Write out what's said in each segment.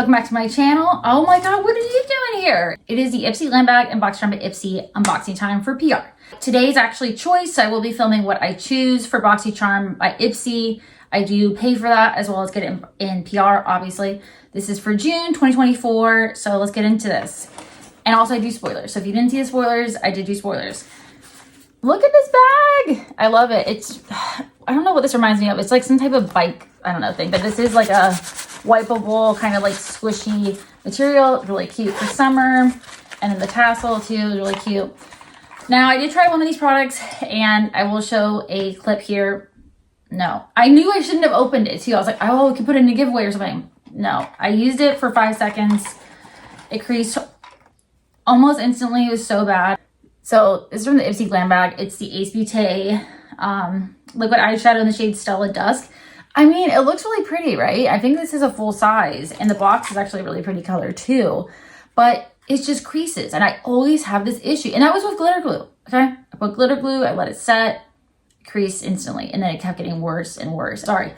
Welcome back to my channel. Oh my god, what are you doing here? It is the Ipsy Glam bag and Boxycharm by Ipsy unboxing time for PR. Today is actually choice, so I will be filming what I choose for Boxycharm by Ipsy. I do pay for that as well as get it in PR, obviously. This is for June 2024, so let's get into this. And also I do spoilers, so if you didn't see the spoilers, I did do spoilers. Look at this bag! I love it. It's, I don't know what this reminds me of. It's like some type of bike, I don't know, thing, but this is like a wipeable, kind of like squishy material. Really cute for summer. And then the tassel too is really cute. Now I did try one of these products and I will show a clip here. No, I knew I shouldn't have opened it too. I was like, oh, we could put it in a giveaway or something. No, I used it for 5 seconds. It creased almost instantly. It was so bad. So this is from the Ipsy Glam bag. It's the Ace Beauté liquid eyeshadow in the shade Stella Dusk. I mean, it looks really pretty, right? I think this is a full size, and the box is actually a really pretty color too, but it just creases, and I always have this issue. And that was with glitter glue, okay? I put glitter glue, I let it set, creased instantly, and then it kept getting worse and worse. Sorry,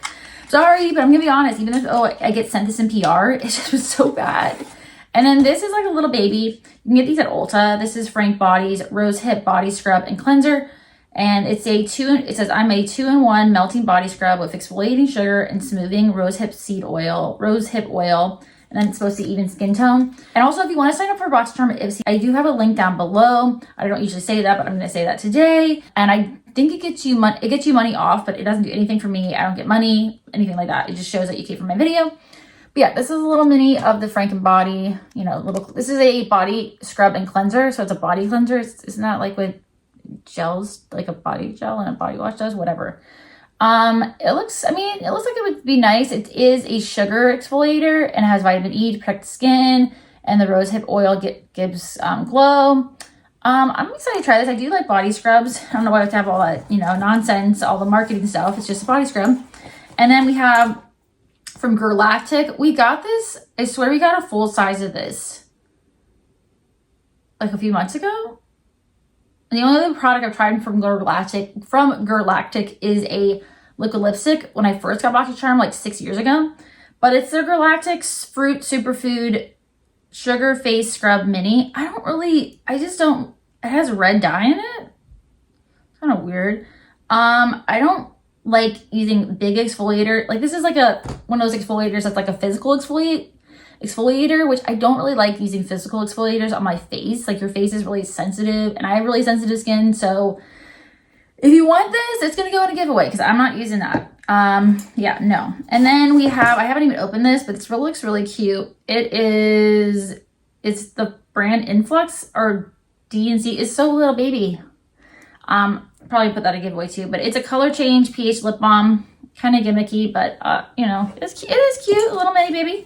but I'm gonna be honest, even though I get sent this in PR, it just was so bad. And then this is like a little baby. You can get these at Ulta. This is Frank Body's Rose Hip Body Scrub and Cleanser. And it says, I'm a 2-in-1 melting body scrub with exfoliating sugar and smoothing rose hip oil. And then it's supposed to even skin tone. And also if you want to sign up for Boxycharm by Ipsy, I do have a link down below. I don't usually say that, but I'm going to say that today. And I think it gets you money off, but it doesn't do anything for me. I don't get money, anything like that. It just shows that you came from my video. But yeah, this is a little mini of the Frank and Body, this is a body scrub and cleanser. So it's a body cleanser. It's not like with gels, like a body gel and a body wash does, whatever. It looks like it would be nice. It is a sugar exfoliator and it has vitamin E to protect the skin, and the rose hip oil gives glow. I'm excited to try this. I do like body scrubs. I don't know why I have to have all that, nonsense, all the marketing stuff. It's just a body scrub. And then we have from Galactic. We got this, I swear we got a full size of this like a few months ago. And the only other product I've tried from Galactic is a liquid lipstick when I first got Boxycharm like 6 years ago. But it's the Galactic Fruit Superfood Sugar Face Scrub Mini. it has red dye in it. It's kind of weird. I don't like using big exfoliator. Like this is like one of those exfoliators that's like a physical exfoliator, which I don't really like using physical exfoliators on my face. Like your face is really sensitive and I have really sensitive skin. So if you want this, it's going to go in a giveaway because I'm not using that. Yeah, no. And then I haven't even opened this, but this looks really cute. It's the brand Influx or D&C. It's so little baby. Probably put that in a giveaway too, but it's a color change pH lip balm, kind of gimmicky, but it is cute, a little mini baby.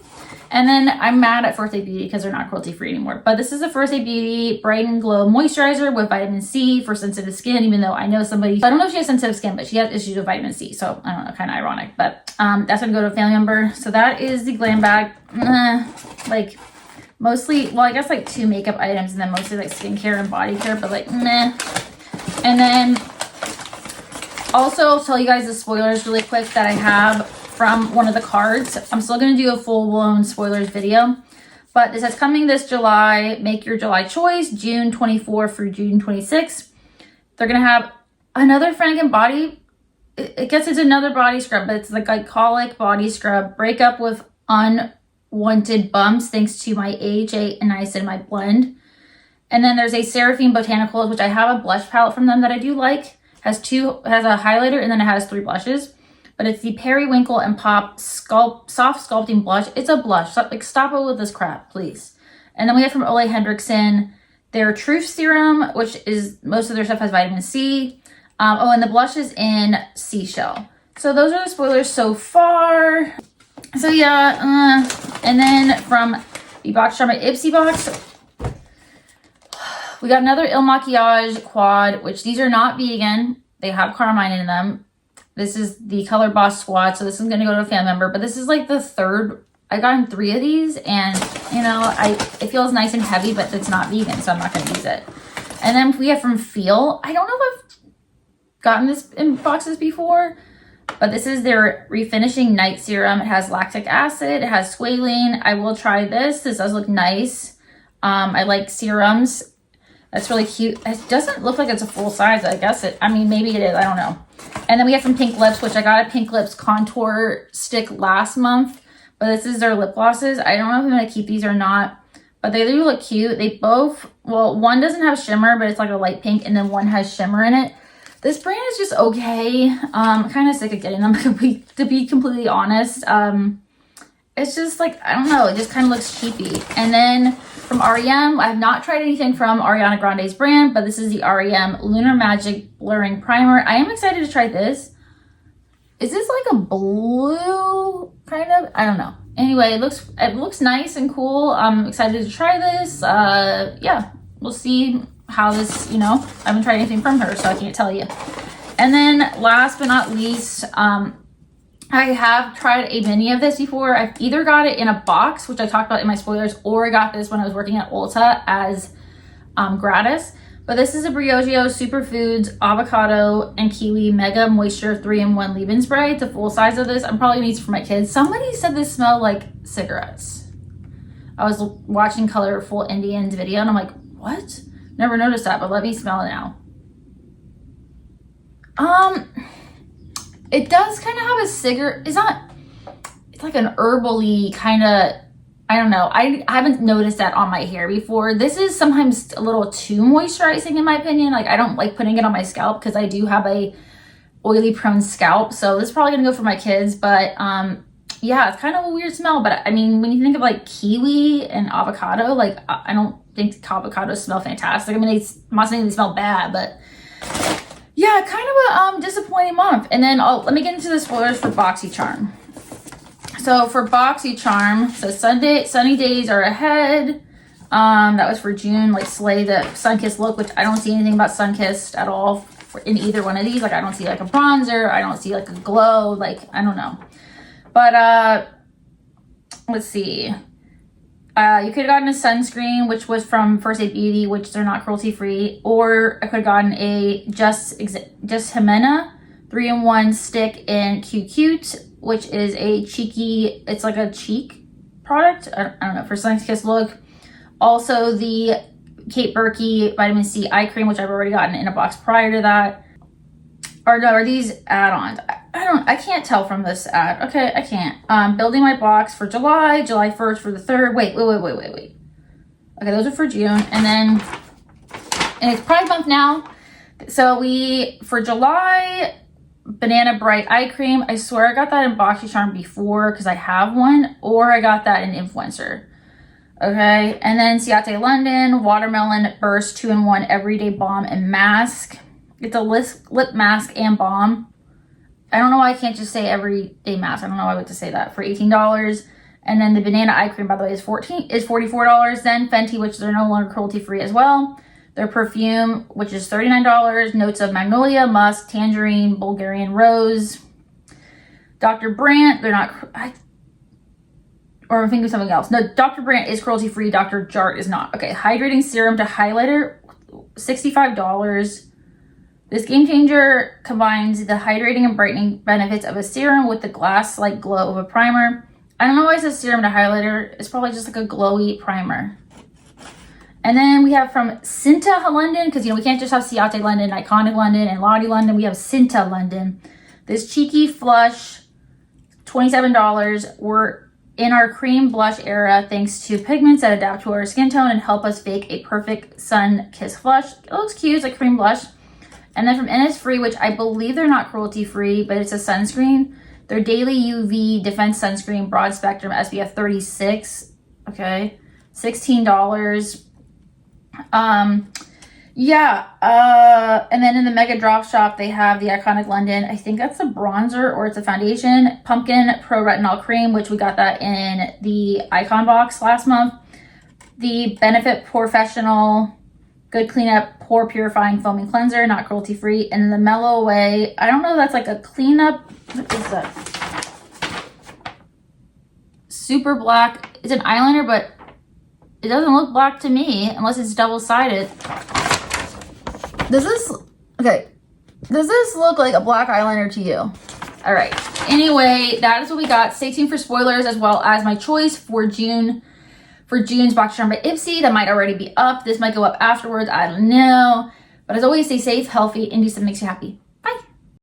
And then I'm mad at First Aid Beauty because they're not cruelty free anymore, but this is a First Aid Beauty Bright and Glow moisturizer with vitamin C for sensitive skin, even though I know somebody, I don't know if she has sensitive skin, but she has issues with vitamin C, so I don't know, kind of ironic, but that's gonna go to a family member. So that is the Glam bag. Like mostly, well, I guess like 2 makeup items and then mostly like skincare and body care, but like meh. And then also I'll tell you guys the spoilers really quick that I have from one of the cards. I'm still going to do a full-blown spoilers video, but this is coming this July. Make your July choice, June 24 through June 26. They're going to have another Frank and Body. I guess it's another body scrub, but it's the glycolic body scrub. Break up with unwanted bumps thanks to my AHA and niacinamide blend. And then there's a Seraphine Botanicals, which I have a blush palette from them that I do like. Has a highlighter and then it has 3 blushes. But it's the Periwinkle and Pop Soft Sculpting Blush. It's a blush. Stop it with this crap, please. And then we have from Ole Henriksen their Truth Serum, which is, most of their stuff has vitamin C. And the blush is in Seashell. So those are the spoilers so far. So yeah, and then from the Boxycharm by Ipsy box, we got another Il Makiage quad, which these are not vegan. They have carmine in them. This is the Color Boss squad, so this is going to go to a family member. But this is like the third. I got in 3 of these, and it feels nice and heavy, but it's not vegan, so I'm not going to use it. And then we have from Feel. I don't know if I've gotten this in boxes before. But this is their Refinishing Night Serum. It has lactic acid, it has squalene. I will try this. This does look nice. I like serums. That's really cute. It doesn't look like it's a full size. I guess I mean, maybe it is. I don't know. And then we have some Pink Lips, which I got a Pink Lips contour stick last month. But this is their lip glosses. I don't know if I'm going to keep these or not. But they do look cute. They both, well, one doesn't have shimmer, but it's like a light pink. And then one has shimmer in it. This brand is just okay. I'm kind of sick of getting them, to be completely honest. It's just like, I don't know. It just kind of looks cheapy. And then from REM, I have not tried anything from Ariana Grande's brand, but this is the REM Lunar Magic Blurring Primer. I am excited to try this. Is this like a blue kind of? I don't know. Anyway, it looks nice and cool. I'm excited to try this. Yeah, we'll see how this, you know, I haven't tried anything from her, so I can't tell you. And then last but not least, I have tried a mini of this before. I've either got it in a box, which I talked about in my spoilers, or I got this when I was working at Ulta as gratis. But this is a Briogeo Superfoods Avocado and Kiwi Mega Moisture 3-in-1 leave-in spray. It's a full size of this. I'm probably gonna use it for my kids. Somebody said this smelled like cigarettes. I was watching Colorful Indians video and I'm like, what? Never noticed that, but let me smell it now. It does kind of have a cigarette. It's like an herbally kind of, I don't know. I haven't noticed that on my hair before. This is sometimes a little too moisturizing in my opinion. Like I don't like putting it on my scalp because I do have a oily prone scalp. So this is probably gonna go for my kids, but yeah, it's kind of a weird smell. But I mean, when you think of like kiwi and avocado, like I don't think avocados smell fantastic. I mean, I'm not saying they smell bad, but yeah, kind of a disappointing month. And then let me get into the spoilers for Boxycharm. So for Boxycharm, so sunny days are ahead. That was for June, like Slay the Sunkissed look, which I don't see anything about Sunkissed at all in either one of these. Like I don't see like a bronzer, I don't see like a glow, like I don't know. But let's see. You could have gotten a sunscreen, which was from First Aid Beauty, which they're not cruelty free, or I could have gotten a Just Jimena 3-in-1 stick in Cute, which is a cheeky, it's like a cheek product. I don't know, for Sunkissed look. Also the Kate Berkey Vitamin C Eye Cream, which I've already gotten in a box prior to that. Or no, are these add-ons? I can't tell from this ad. Okay, I can't. Building my box for July 1st for the 3rd. Wait. Okay, those are for June. And it's Pride Month now. So for July, Banana Bright Eye Cream. I swear I got that in Boxycharm before because I have one. Or I got that in Influencer. Okay, and then Ciate London, Watermelon Burst 2-in-1 Everyday Balm and Mask. It's a lip mask and balm. I don't know why I can't just say everyday mask. I don't know why I would to say that for $18. And then the banana eye cream, by the way, is $44. Then Fenty, which they're no longer cruelty free as well. Their perfume, which is $39. Notes of magnolia, musk, tangerine, Bulgarian rose. Dr. Brandt, they're not. Or I'm thinking of something else. No, Dr. Brandt is cruelty free. Dr. Jart is not. Okay, hydrating serum to highlighter, $65. This game changer combines the hydrating and brightening benefits of a serum with the glass-like glow of a primer. I don't know why it says serum to highlighter. It's probably just like a glowy primer. And then we have from Cinta London, because, you know, we can't just have Ciate London, Iconic London, and Lottie London. We have Cinta London. This cheeky flush, $27. We're in our cream blush era thanks to pigments that adapt to our skin tone and help us bake a perfect sun-kissed flush. It looks cute. It's like cream blush. And then from Innisfree, which I believe they're not cruelty free, but it's a sunscreen. Their daily UV defense sunscreen, broad spectrum, SPF 36. Okay, $16. And then in the Mega Drop Shop, they have the Iconic London. I think that's a bronzer or it's a foundation. Pumpkin Pro Retinol Cream, which we got that in the Icon box last month. The Benefit Professional Good Cleanup Pore Purifying Foaming Cleanser, not cruelty free. And then the Mellow Away, I don't know if that's like a cleanup. What is that? Super black. It's an eyeliner, but it doesn't look black to me unless it's double-sided. Does this look like a black eyeliner to you? All right. Anyway, that is what we got. Stay tuned for spoilers as well as my choice for June. For June's Boxycharm by Ipsy. That might already be up. This might go up afterwards. I don't know. But as always, stay safe, healthy, and do something that makes you happy.